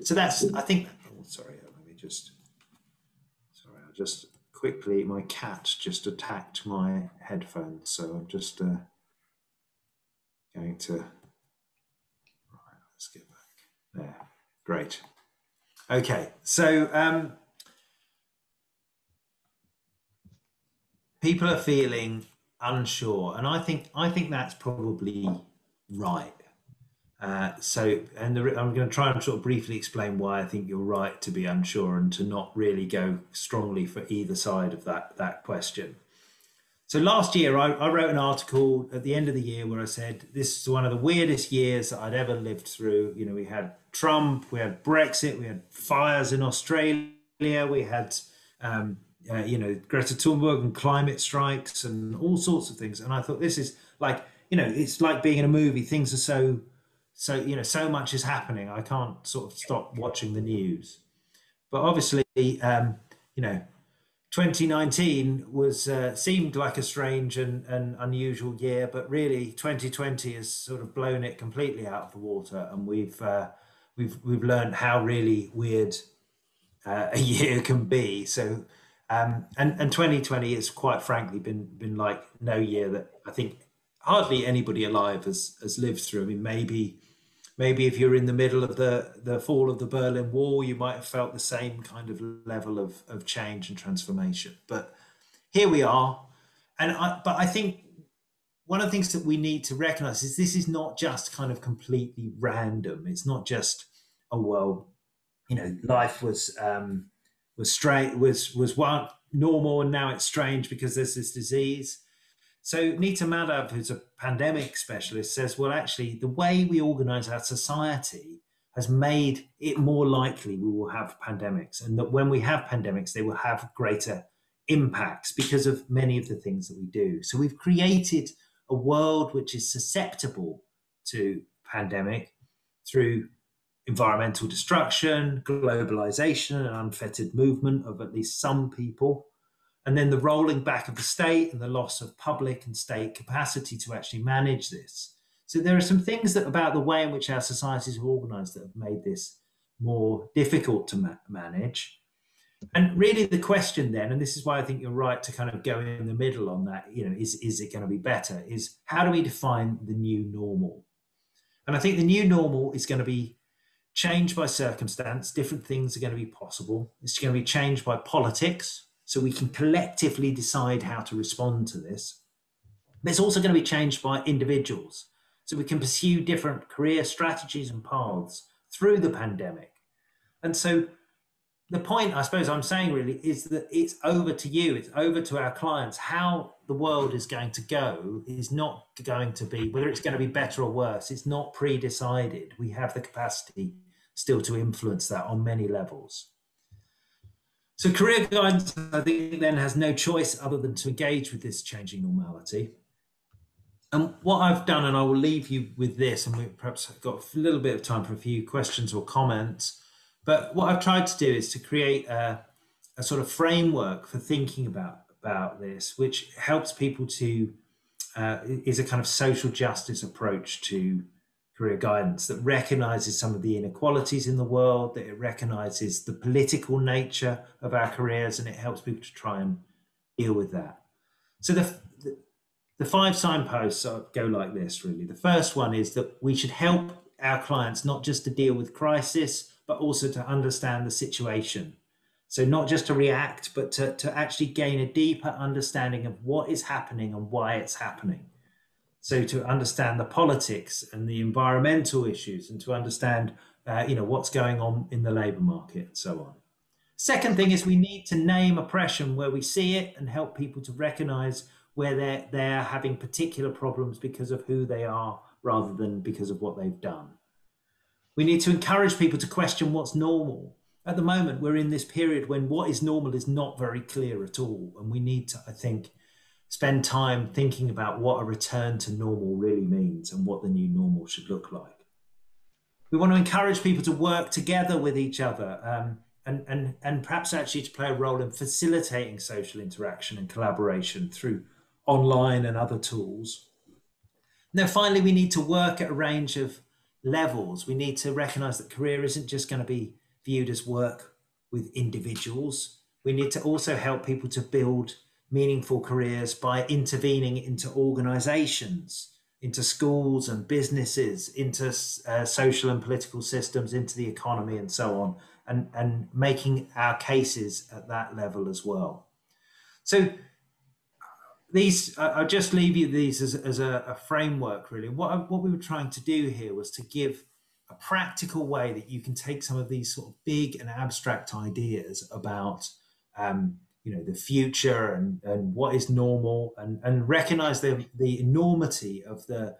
So that's, I think, oh, sorry, let me just, sorry, I'll just quickly, my cat just attacked my headphones, so I'm just going to, right, let's get back there. Great. Okay, so people are feeling unsure, and I think that's probably right. I'm going to try and sort of briefly explain why I think you're right to be unsure and to not really go strongly for either side of that question. So last year, I wrote an article at the end of the year where I said, this is one of the weirdest years that I'd ever lived through. You know, we had Trump, we had Brexit, we had fires in Australia, we had, Greta Thunberg and climate strikes and all sorts of things. And I thought, this is like, it's like being in a movie. Things are so much is happening. I can't sort of stop watching the news. But obviously, 2019 was seemed like a strange and unusual year, but really 2020 has sort of blown it completely out of the water, and we've learned how really weird a year can be. So and 2020 has quite frankly been like no year that I think hardly anybody alive has lived through. I mean, maybe if you're in the middle of the fall of the Berlin Wall, you might have felt the same kind of level of change and transformation. But here we are. But I think one of the things that we need to recognize is this is not just kind of completely random. It's not just, oh, well, life was one normal and now it's strange because there's this disease. So Nita Madhav, who's a pandemic specialist, says, well, actually, the way we organize our society has made it more likely we will have pandemics, and that when we have pandemics, they will have greater impacts because of many of the things that we do. So we've created a world which is susceptible to pandemic through environmental destruction, globalization, and unfettered movement of at least some people. And then the rolling back of the state and the loss of public and state capacity to actually manage this. So there are some things about the way in which our societies are organized that have made this more difficult to manage. And really the question then, and this is why I think you're right to kind of go in the middle on that, is it going to be better, is how do we define the new normal? And I think the new normal is going to be changed by circumstance. Different things are going to be possible. It's going to be changed by politics, so we can collectively decide how to respond to this. But it's also going to be changed by individuals, so we can pursue different career strategies and paths through the pandemic. And so the point I suppose I'm saying really is that it's over to you, it's over to our clients. How the world is going to go is not going to be, whether it's going to be better or worse, it's not pre-decided. We have the capacity still to influence that on many levels. So career guidance, I think, then has no choice other than to engage with this changing normality. And what I've done, and I will leave you with this, and we perhaps got a little bit of time for a few questions or comments, but what I've tried to do is to create a sort of framework for thinking about this, which helps people to, is a kind of social justice approach to career guidance that recognizes some of the inequalities in the world, that it recognizes the political nature of our careers, and it helps people to try and deal with that. So the 5 signposts go like this, really. The first one is that we should help our clients not just to deal with crisis, but also to understand the situation. So not just to react, but to actually gain a deeper understanding of what is happening and why it's happening. So to understand the politics and the environmental issues, and to understand what's going on in the labour market and so on. Second thing is we need to name oppression where we see it and help people to recognise where they're having particular problems because of who they are rather than because of what they've done. We need to encourage people to question what's normal. At the moment, we're in this period when what is normal is not very clear at all. And we need to, I think, spend time thinking about what a return to normal really means and what the new normal should look like. We want to encourage people to work together with each other and perhaps actually to play a role in facilitating social interaction and collaboration through online and other tools. Now, finally, we need to work at a range of levels. We need to recognize that career isn't just going to be viewed as work with individuals. We need to also help people to build meaningful careers by intervening into organizations, into schools and businesses, into social and political systems, into the economy and so on, and making our cases at that level as well. So these, I'll just leave you these as a framework, really. What we were trying to do here was to give a practical way that you can take some of these sort of big and abstract ideas about the future and what is normal, and recognize the enormity of the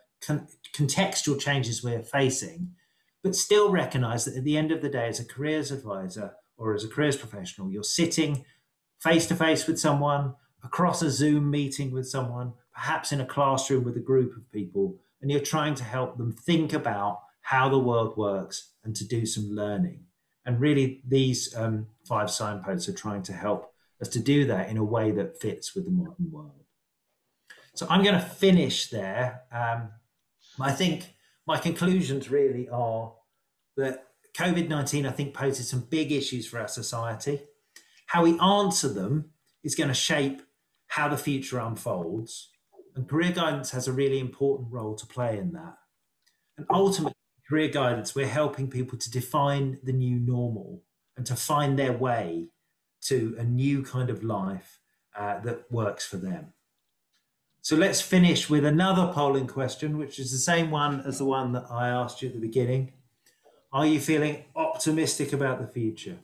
contextual changes we're facing, but still recognize that at the end of the day, as a careers advisor or as a careers professional, you're sitting face to face with someone, across a Zoom meeting with someone, perhaps in a classroom with a group of people, and you're trying to help them think about how the world works and to do some learning. And really, these 5 signposts are trying to help us to do that in a way that fits with the modern world. So I'm going to finish there. I think my conclusions really are that COVID-19, I think, poses some big issues for our society. How we answer them is going to shape how the future unfolds. And career guidance has a really important role to play in that. And ultimately, career guidance, we're helping people to define the new normal and to find their way to a new kind of life that works for them. So let's finish with another polling question, which is the same one as the one that I asked you at the beginning. Are you feeling optimistic about the future?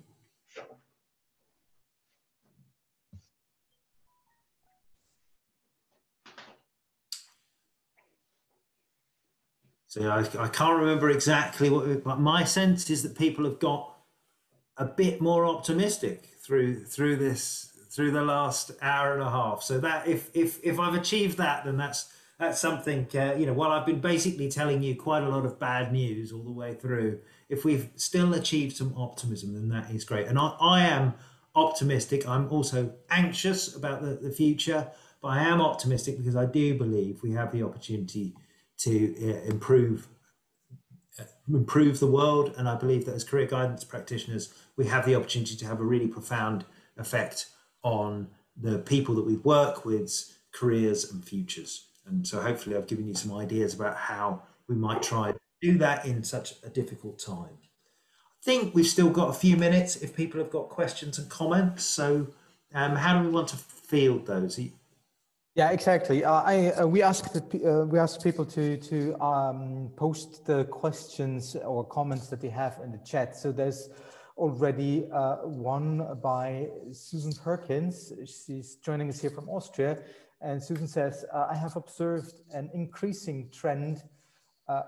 So I can't remember exactly but my sense is that people have got a bit more optimistic through the last hour and a half. So that if I've achieved that, then that's something. While I've been basically telling you quite a lot of bad news all the way through, if we've still achieved some optimism, then that is great. And I am optimistic. I'm also anxious about the future, but I am optimistic because I do believe we have the opportunity to improve the world. And I believe that as career guidance practitioners, we have the opportunity to have a really profound effect on the people that we work with, careers and futures. And so hopefully I've given you some ideas about how we might try to do that in such a difficult time. I think we've still got a few minutes if people have got questions and comments. So how do we want to field those? Yeah, exactly. We asked people to post the questions or comments that they have in the chat. So there's already one by Susan Perkins. She's joining us here from Austria. And Susan says, I have observed an increasing trend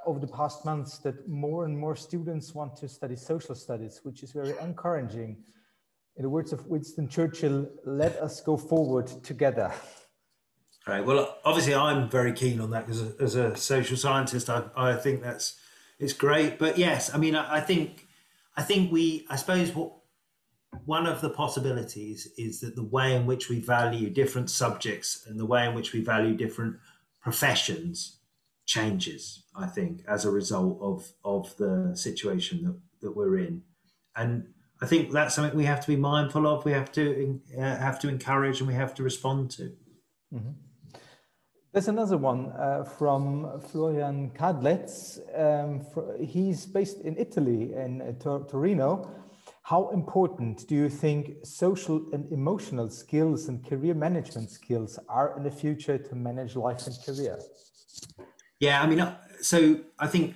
over the past months that more and more students want to study social studies, which is very encouraging. In the words of Winston Churchill, let us go forward together. Right. Well, obviously, I'm very keen on that as a social scientist. I think it's great. But yes, I mean, I suppose one of the possibilities is that the way in which we value different subjects and the way in which we value different professions changes, I think, as a result of the situation that we're in. And I think that's something we have to be mindful of. We have to encourage, and we have to respond to. Mm-hmm. There's another one from Florian Kadlec. He's based in Italy, in Torino. How important do you think social and emotional skills and career management skills are in the future to manage life and career? Yeah, I mean, so I think,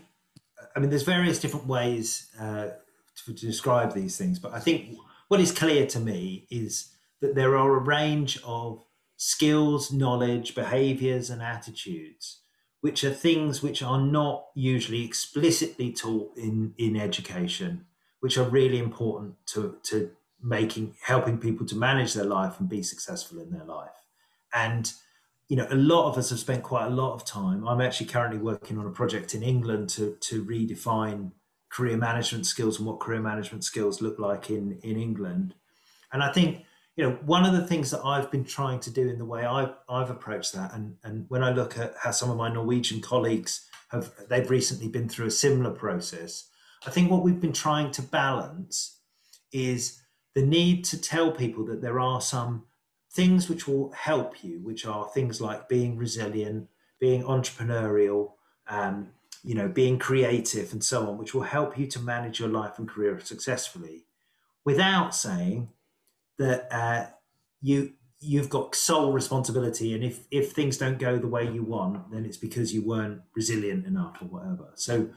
there's various different ways to describe these things, but I think what is clear to me is that there are a range of skills, knowledge, behaviors, and attitudes, which are things which are not usually explicitly taught in education, which are really important to helping people to manage their life and be successful in their life. And a lot of us have spent quite a lot of time. I'm actually currently working on a project in England to redefine career management skills and what career management skills look like in England. And I think, one of the things that I've been trying to do in the way I've approached that, and when I look at how some of my Norwegian colleagues they've recently been through a similar process, I think what we've been trying to balance is the need to tell people that there are some things which will help you, which are things like being resilient, being entrepreneurial, being creative and so on, which will help you to manage your life and career successfully, without saying that you've got sole responsibility, and if things don't go the way you want, then it's because you weren't resilient enough or whatever. So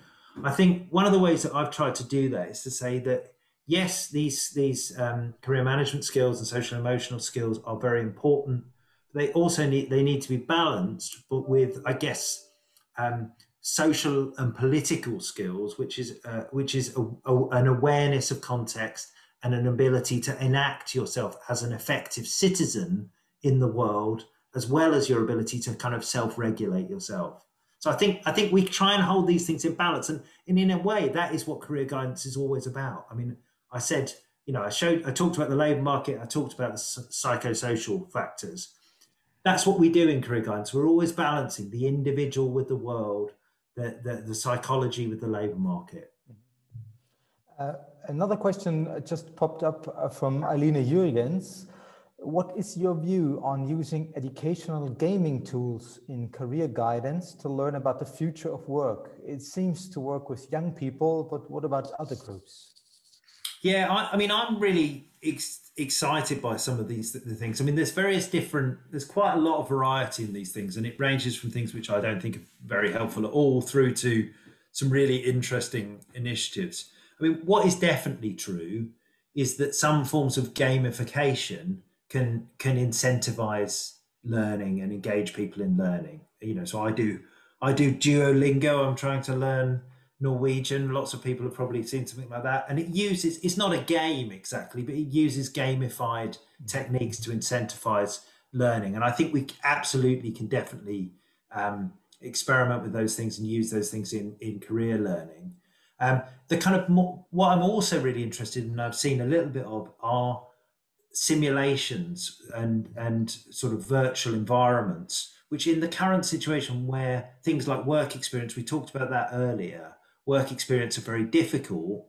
I think one of the ways that I've tried to do that is to say that yes, these career management skills and social and emotional skills are very important. They also need to be balanced, but with, I guess, social and political skills, which is an awareness of context and an ability to enact yourself as an effective citizen in the world, as well as your ability to kind of self-regulate yourself. So I think we try and hold these things in balance, and in a way, that is what career guidance is always about. I mean, I said, I talked about the labour market, I talked about the psychosocial factors. That's what we do in career guidance. We're always balancing the individual with the world, the psychology with the labour market. Another question just popped up from Aline Jurgens. What is your view on using educational gaming tools in career guidance to learn about the future of work? It seems to work with young people, but what about other groups? Yeah, I'm really excited by some of the things. I mean, there's quite a lot of variety in these things, and it ranges from things which I don't think are very helpful at all through to some really interesting initiatives. I mean, what is definitely true is that some forms of gamification can incentivize learning and engage people in learning. So I do Duolingo. I'm trying to learn Norwegian. Lots of people have probably seen something like that. And it's not a game exactly, but it uses gamified techniques to incentivize learning. And I think we absolutely can definitely experiment with those things and use those things in career learning. What I'm also really interested in, and I've seen a little bit of, are simulations and sort of virtual environments, which in the current situation where things like work experience, we talked about that earlier, work experience are very difficult.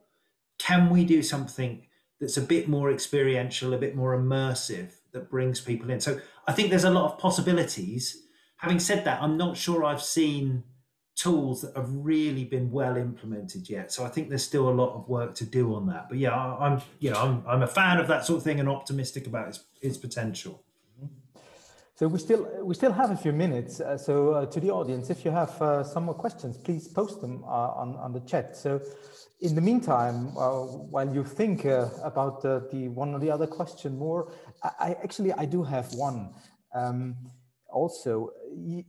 Can we do something that's a bit more experiential, a bit more immersive, that brings people in? So I think there's a lot of possibilities. Having said that, I'm not sure I've seen tools that have really been well implemented yet. So I think there's still a lot of work to do on that. But yeah, I'm a fan of that sort of thing and optimistic about its potential. So we still have a few minutes. To the audience, if you have some more questions, please post them on the chat. So in the meantime, while you think about the one or the other question more, I do have one. Also, you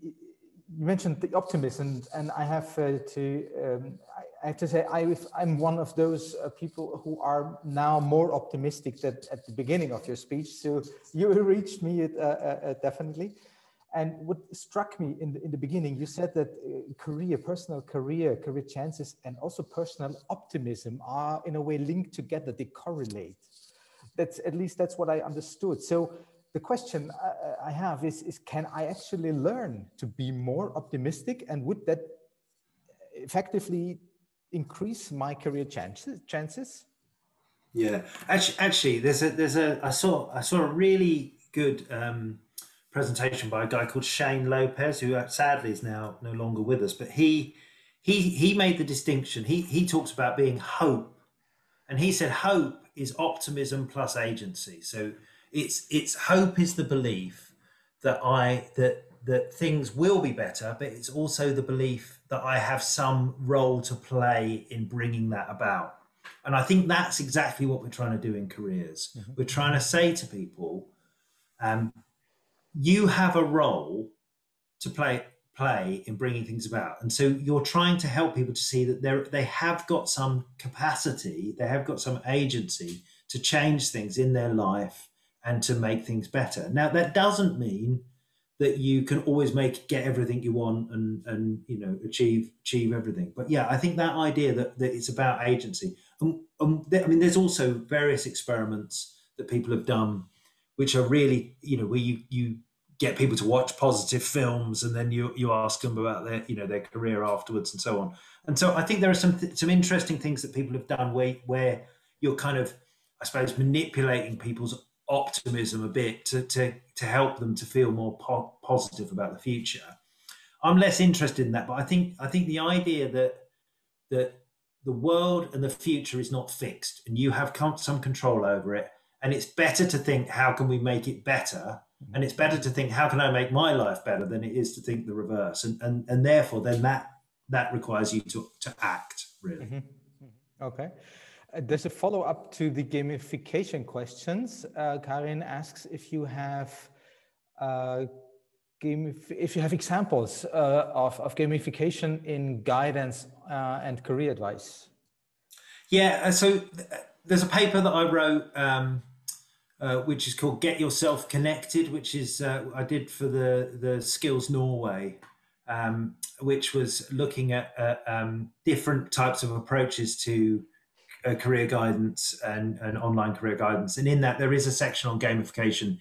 mentioned the optimism, and I have to say I'm one of those people who are now more optimistic than at the beginning of your speech. So you reached me definitely. And what struck me in the beginning, you said that personal career chances, and also personal optimism are in a way linked together. They correlate. That's what I understood. So the question I have is can I actually learn to be more optimistic, and would that effectively increase my career chances? Yeah, actually, I saw a really good presentation by a guy called Shane Lopez, who sadly is now no longer with us. But he made the distinction. He talks about being hope, and he said hope is optimism plus agency. So it's hope is the belief that things will be better, but it's also the belief that I have some role to play in bringing that about. And I think that's exactly what we're trying to do in careers. Mm-hmm. We're trying to say to people, you have a role to play in bringing things about. And so you're trying to help people to see that they have got some capacity, they have got some agency to change things in their life and to make things better. Now, that doesn't mean that you can always get everything you want and achieve everything. But yeah, I think that idea that it's about agency. There's also various experiments that people have done, which are really, where you get people to watch positive films, and then you ask them about their career afterwards and so on. And so I think there are some interesting things that people have done where you're kind of, I suppose, manipulating people's optimism a bit to help them to feel more positive about the future. I'm less interested in that, but I think the idea that the world and the future is not fixed, and you have some control over it, and it's better to think, how can we make it better? And it's better to think, how can I make my life better, than it is to think the reverse. And therefore, then that requires you to act, really. Mm-hmm. Okay. There's a follow-up to the gamification questions. Karin asks if you have examples of gamification in guidance and career advice. Yeah, so there's a paper that I wrote, which is called Get Yourself Connected, which is I did for the Skills Norway, which was looking at different types of approaches to career guidance and online career guidance. And in that, there is a section on gamification.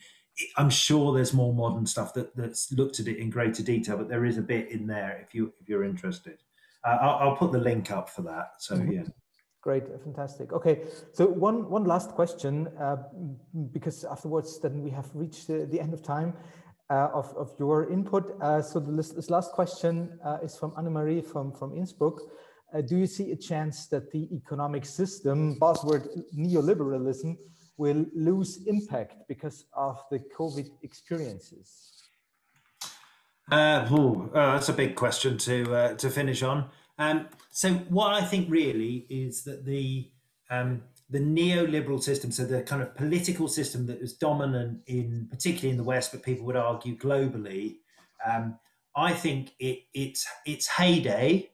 I'm sure there's more modern stuff that's looked at it in greater detail, but there is a bit in there if you're interested. I'll put the link up for that. So yeah. Great, fantastic. Okay, so one last question, because afterwards then we have reached the end of time of your input. So this last question is from Anne-Marie from Innsbruck. Do you see a chance that the economic system, buzzword neoliberalism, will lose impact because of the COVID experiences? That's a big question to finish on. So what I think really is that the neoliberal system, so the kind of political system that was dominant particularly in the West, but people would argue globally, I think its heyday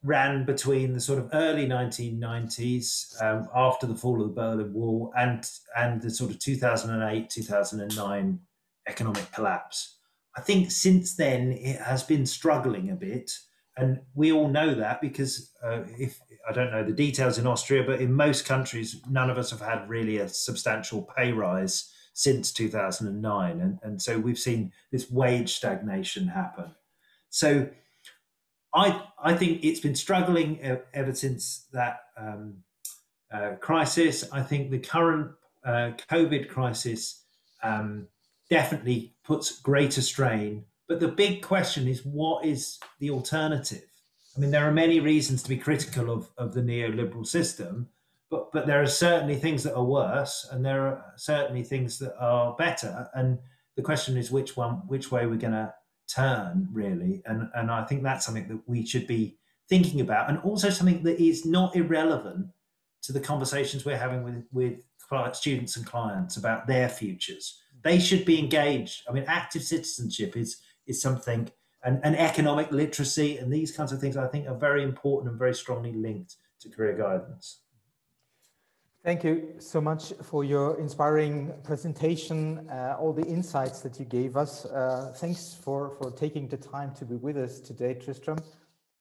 ran between the sort of early 1990s, after the fall of the Berlin Wall, and the sort of 2008, 2009 economic collapse. I think since then it has been struggling a bit. And we all know that because if I don't know the details in Austria, but in most countries, none of us have had really a substantial pay rise since 2009. And so we've seen this wage stagnation happen. So I think it's been struggling ever since that crisis. I think the current COVID crisis definitely puts greater strain. But the big question is, what is the alternative? I mean, there are many reasons to be critical of the neoliberal system, but there are certainly things that are worse, and there are certainly things that are better. And The question is which way we're going to turn, really. And I think that's something that we should be thinking about, and also something that is not irrelevant to the conversations we're having with students and clients about their futures. They should be engaged. I mean, active citizenship is something, and economic literacy and these kinds of things, I think, are very important and very strongly linked to career guidance. Thank you so much for your inspiring presentation, all the insights that you gave us. Thanks for taking the time to be with us today, Tristram.